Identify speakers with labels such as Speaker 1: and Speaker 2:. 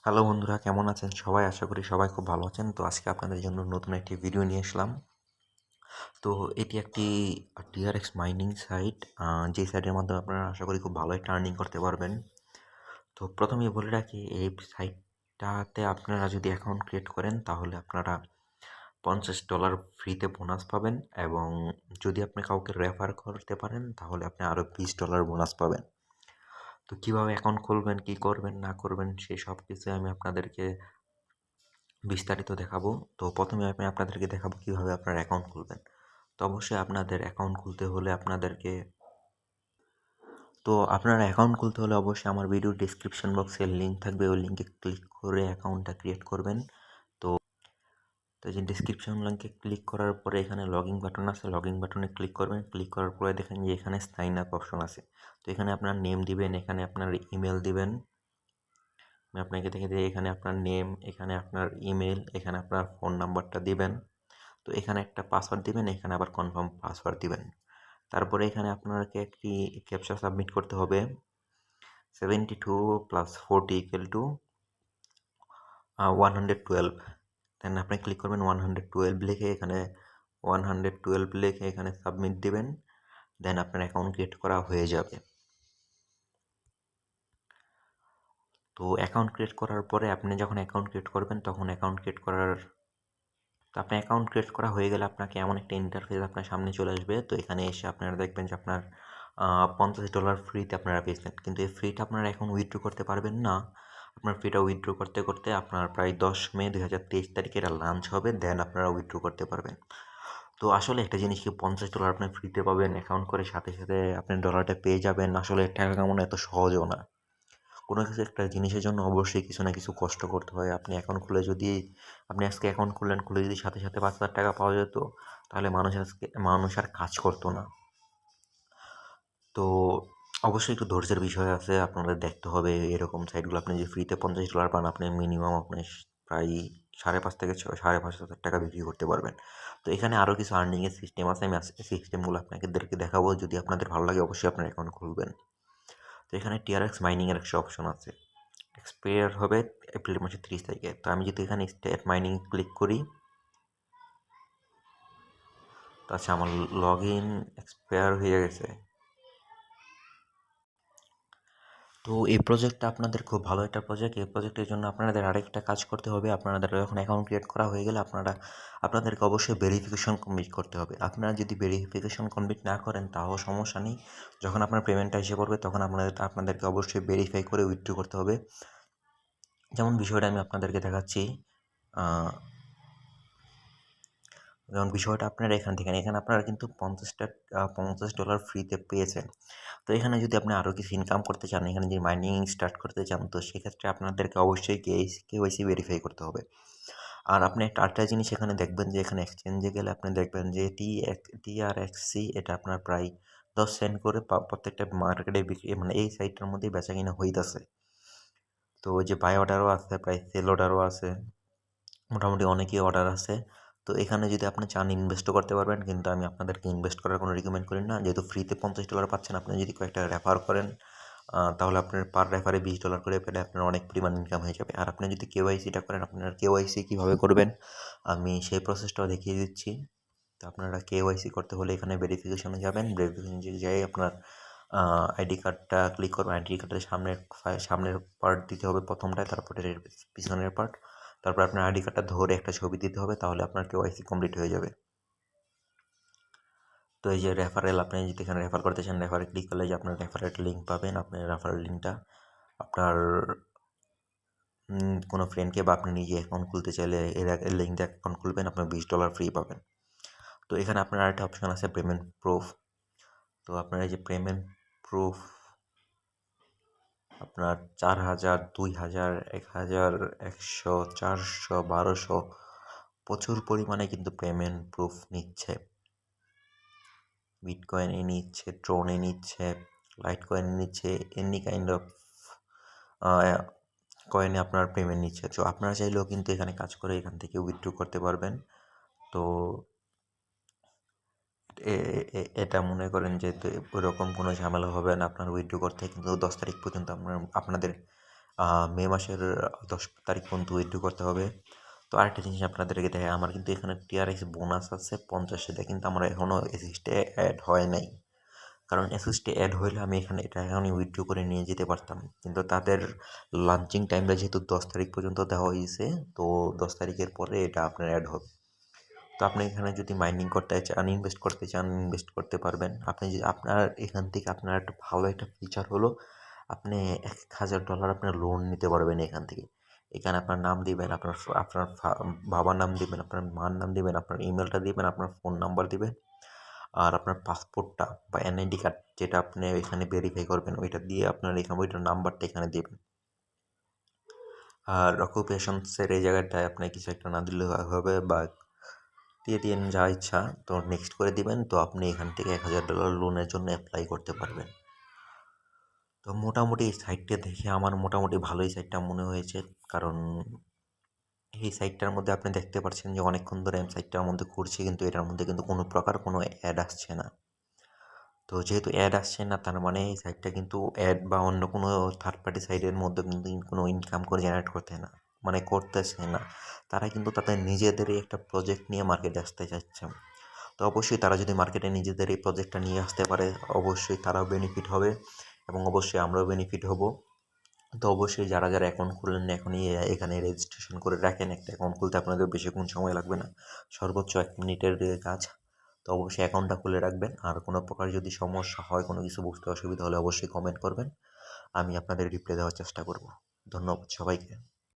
Speaker 1: Hello বন্ধুরা, কেমন আছেন সবাই? আশা করি সবাই খুব ভালো আছেন। তো আজকে আপনাদের জন্য নতুন একটি ভিডিও নিয়ে আসলাম। তো এটি একটি TRX মাইনিং সাইট, যে সাইটের মাধ্যমে আপনারা আশা করি খুব ভালোই টার্নিং করতে পারবেন। তো প্রথমেই বলে রাখি, এই সাইটটাতে আপনারা যদি অ্যাকাউন্ট ক্রিয়েট করেন তাহলে আপনারা $50 ফ্রিতে বোনাস পাবেন, এবং যদি আপনি কাউকে রেফার করতে পারেন তাহলে আপনি আরও $20 বোনাস পাবেন। তো কীভাবে অ্যাকাউন্ট খুলবেন, কী করবেন না করবেন, সেই সব কিছু আমি আপনাদেরকে বিস্তারিত দেখাবো। তো প্রথমে আমি আপনাদেরকে দেখাবো কীভাবে আপনার অ্যাকাউন্ট খুলবেন। তো অবশ্যই আপনাদের অ্যাকাউন্ট খুলতে হলে আপনারা অ্যাকাউন্ট খুলতে হলে অবশ্যই আমার ভিডিওর ডিসক্রিপশন বক্সে লিঙ্ক থাকবে, ওই লিঙ্কে ক্লিক করে অ্যাকাউন্টটা ক্রিয়েট করবেন। তো তো এই যে ডিসক্রিপশন লিঙ্কে ক্লিক করার পরে এখানে লগইন বাটন আছে, লগইন বাটনে ক্লিক করবেন। ক্লিক করার পরে দেখেন যে এখানে সাইন আপ অপশন আছে। তো এখানে আপনার নেম দিবেন, এখানে আপনার ইমেল দিবেন। আমি আপনাকে দেখে দিই, এখানে আপনার নেম, এখানে আপনার ইমেল, এখানে আপনার ফোন নাম্বারটা দিবেন। তো এখানে একটা পাসওয়ার্ড দিবেন, এখানে আবার কনফার্ম পাসওয়ার্ড দিবেন। তারপরে এখানে আপনাকে একটি ক্যাপচা সাবমিট করতে হবে, 72 + 40 = 112। দেন আপনি ক্লিক করবেন 112 লিখে, এখানে 112 লিখে এখানে সাবমিট দিবেন। দেন আপনার অ্যাকাউন্ট ক্রিয়েট করা হয়ে যাবে। তো অ্যাকাউন্ট ক্রিয়েট করার পরে আপনি যখন অ্যাকাউন্ট ক্রিয়েট করবেন তখন আপনার অ্যাকাউন্ট ক্রিয়েট করা হয়ে গেলে আপনাকে এমন একটা ইন্টারফেস আপনার সামনে চলে আসবে। তো এখানে এসে আপনারা দেখবেন যে আপনার $50 ফ্রিতে আপনারা পেয়েছেন, কিন্তু এই ফ্রিটা আপনারা এখন উইথড্র করতে পারবেন না। আপনার ফ্রিটা উইথড্র করতে করতে আপনার প্রায় 10 মে 2023 তারিখে এটা লঞ্চ হবে, দেন আপনারা উইথড্র করতে পারবেন। তো আসলে একটা জিনিস কি, $50 আপনি ফ্রিতে পাবেন, অ্যাকাউন্ট করে সাথে সাথে আপনি ডলারটা পেয়ে যাবেন, আসলে টাকা কামানো এত সহজও না। কোনো কিছু একটা জিনিসের জন্য অবশ্যই কিছু না কিছু কষ্ট করতে হয়। আপনি আজকে অ্যাকাউন্ট খুললেন, খুলে যদি সাথে সাথে $5,000 পাওয়া যেত, তাহলে মানুষ আর কাজ করতো না। তো অবশ্যই একটু ধৈর্যের বিষয় আছে, আপনাদের দেখতে হবে এরকম সাইটগুলো। আপনি যে ফ্রিতে $50 পান, আপনি মিনিমাম প্রায় 5.5 থেকে 5,500 টাকা বিক্রি করতে পারবেন। তো এখানে আরও কিছু আর্নিংয়ের সিস্টেম আছে, আমি সিস্টেমগুলো আপনাদেরকে দেখাবো। যদি আপনাদের ভালো লাগে অবশ্যই আপনার অ্যাকাউন্ট খুলবেন। তো এখানে TRX মাইনিংয়ের একটা অপশন আছে, এক্সপায়ার হবে এপ্রিল মাসের 30 তারিখে। তো আমি যদি এখানে স্টার্ট মাইনিং ক্লিক করি, তো আচ্ছা আমার লগ ইন এক্সপায়ার হয়ে গেছে। তো এই প্রজেক্টটা আপনাদের খুব ভালো একটা প্রজেক্ট। এই প্রজেক্টের জন্য আপনাদের আরেকটা কাজ করতে হবে। আপনাদের যখন অ্যাকাউন্ট ক্রিয়েট করা হয়ে গেলে আপনাদেরকে অবশ্যই ভেরিফিকেশন কমপ্লিট করতে হবে। আপনারা যদি ভেরিফিকেশন কমপ্লিট না করেন তাও সমস্যা নেই, যখন আপনার পেমেন্টটা এসে পড়বে তখন আপনাদেরকে অবশ্যই ভেরিফাই করে উইথড্র করতে হবে। যেমন বিষয়টা আমি আপনাদেরকে দেখাচ্ছি। যেমন বিষয়টা আপনারা এখানে আপনারা কিন্তু $50 ফ্রিতে পেয়েছেন। তো এখানে যদি আপনি আরও কিছু ইনকাম করতে চান, এখানে যদি মাইনিং স্টার্ট করতে চান, তো সেক্ষেত্রে আপনাদেরকে অবশ্যই কেওয়াইসি ভেরিফাই করতে হবে। আর আপনি আরেকটা জিনিস এখানে দেখবেন যে এখানে এক্সচেঞ্জে গেলে আপনি দেখবেন যে TRXC এটা আপনার প্রায় 10 সেন্ট করে প্রত্যেকটা মার্কেটে বিক্রি, মানে এই সাইটটার মধ্যেই বেচা কিনা হইতাছে। তো ওই যে বাই অর্ডারও আছে, প্রায় সেল অর্ডারও আছে, মোটামুটি অনেকই অর্ডার আছে। তো এখানে যদি আপনি চান ইনভেস্টও করতে পারবেন, কিন্তু আমি আপনাদেরকে ইনভেস্ট করার কোনো রিকমেন্ড করি না। যেহেতু ফ্রিতে $50 পাচ্ছেন, আপনি যদি কয়েকটা রেফার করেন তাহলে আপনার পার রেফারে $20 করে পেলে আপনার অনেক পরিমাণ ইনকাম হয়ে যাবে। আর আপনি যদি কেওয়াইসিটা করেন, আপনার কেওয়াইসি কীভাবে করবেন আমি সেই প্রসেসটাও দেখিয়ে দিচ্ছি। তো আপনারা কেওয়াইসি করতে হলে এখানে ভেরিফিকেশনে যাবেন, ভেরিফিকেশনে যাই আপনার আইডি কার্ডটা ক্লিক করবেন। আইডি কার্ডের সামনের পার্ট দিতে হবে প্রথমটায়, তারপরে পিছনের পার্ট, তারপর আপনার আইডি কার্ডটা ধরে একটা ছবি দিতে হবে, তাহলে আপনার কেওয়াইসি কমপ্লিট হয়ে যাবে। তো এই যে রেফারেল, আপনি যদি এখানে রেফার করতে চান, রেফারে ক্লিক করলে যে আপনার রেফারেল লিঙ্ক পাবেন। আপনার রেফারেল লিঙ্কটা আপনার কোনো ফ্রেন্ডকে বা আপনি নিজে অ্যাকাউন্ট খুলতে চাইলে এর লিঙ্ক দিয়ে অ্যাকাউন্ট খুলবেন, আপনার $20 ফ্রি পাবেন। তো এখানে আপনার আরেকটা অপশান আছে পেমেন্ট প্রুফ। তো আপনার এই যে পেমেন্ট প্রুফ আপনার 4,000, 2,000, 1,000, 100, 400, 1,200 প্রচুর পরিমাণে কিন্তু পেমেন্ট প্রুফ নিচ্ছে। বিটকয়েনে নিচ্ছে, ট্রোনে নিচ্ছে, লাইট কয়েনে নিচ্ছে, এনি কাইন্ড অফ কয়েনে আপনার পেমেন্ট নিচ্ছে। তো আপনারা চাইলেও কিন্তু এখানে কাজ করে এখান থেকে উইথড্র করতে পারবেন। তো এটা মনে করেন যে ওইরকম কোনো ঝামেলা হবে না আপনার উইথড্র করতে, কিন্তু 10 তারিখ পর্যন্ত আপনাদের মে মাসের 10 তারিখ পর্যন্ত উইথড্র করতে হবে। তো আরেকটা জিনিস আপনাদেরকে দেখাই, আমার কিন্তু এখানে টিআরএক্স বোনাস আছে 50, এটা কিন্তু আমার এখনও এসিস্টে অ্যাড হয় নাই। কারণ এসএসটি অ্যাড হইলে আমি এখানে এটা এখনই উইথড্র করে নিয়ে যেতে পারতাম, কিন্তু তাদের লঞ্চিং টাইমটা যেহেতু 10 তারিখ পর্যন্ত দেওয়া হয়েছে, তো 10 তারিখের পরে এটা আপনার অ্যাড হবে। তো আপনি এখানে যদি মাইনিং করতে চান, ইনভেস্ট করতে চান, ইনভেস্ট করতে পারবেন। আপনি যদি আপনার এখান থেকে আপনার একটা ভালো একটা ফিচার হলো, আপনি $1000 আপনার লোন নিতে পারবেন এখান থেকে। এখানে আপনার নাম দিবেন, আপনার আপনার বাবার নাম দিবেন, আপনার মার নাম দিবেন, আপনার ইমেলটা দিবেন, আপনার ফোন নাম্বার দিবেন, আর আপনার পাসপোর্টটা বা এনআইডি কার্ড যেটা আপনি এখানে ভেরিফাই করবেন ওইটা দিয়ে আপনার এখানে ওইটার নাম্বারটা এখানে দেবেন। আর অকুপেশনসের এই জায়গাটায় আপনি কিছু একটা না দিলে হবে, বা দিয়ে দিন যা ইচ্ছা, তো নেক্সট করে দিবেন, তো আপনি এখান থেকে $1000 লোনের জন্য অ্যাপ্লাই করতে পারবেন। তো মোটামুটি এই সাইটটা দেখে আমার মোটামুটি ভালোই সাইটটা মনে হয়েছে, কারণ এই সাইটটার মধ্যে আপনি দেখতে পাচ্ছেন যে অনেকক্ষণ ধরে আমি সাইটটার মধ্যে ঘুরছি, কিন্তু এটার মধ্যে কিন্তু কোনো প্রকার কোনো অ্যাড আসছে না। তো যেহেতু অ্যাড আসছে না, তার মানে এই সাইটটা কিন্তু অ্যাড বা অন্য কোনো থার্ড পার্টি সাইটের মধ্যে কিন্তু কোনো ইনকাম করে জেনারেট করতে না, মানে করতেছে না। তারা কিন্তু তাদের নিজেদেরই একটা প্রজেক্ট নিয়ে মার্কেটে আসতে চাচ্ছে। তো অবশ্যই তারা যদি মার্কেটে নিজেদের এই প্রজেক্টটা নিয়ে আসতে পারে, অবশ্যই তারাও বেনিফিট হবে এবং অবশ্যই আমরাও বেনিফিট হব। তো অবশ্যই যারা যারা অ্যাকাউন্ট খুললেন না এখনই এখানে রেজিস্ট্রেশন করে রাখেন। একটা অ্যাকাউন্ট খুলতে আপনাদের বেশিক্ষণ সময় লাগবে না, সর্বোচ্চ 1 মিনিটের কাজ। তো অবশ্যই অ্যাকাউন্টটা খুলে রাখবেন। আর কোনো প্রকার যদি সমস্যা হয়, কোনো কিছু বুঝতে অসুবিধা হলে অবশ্যই কমেন্ট করবেন, আমি আপনাদের রিপ্লাই দেওয়ার চেষ্টা করব। ধন্যবাদ সবাইকে।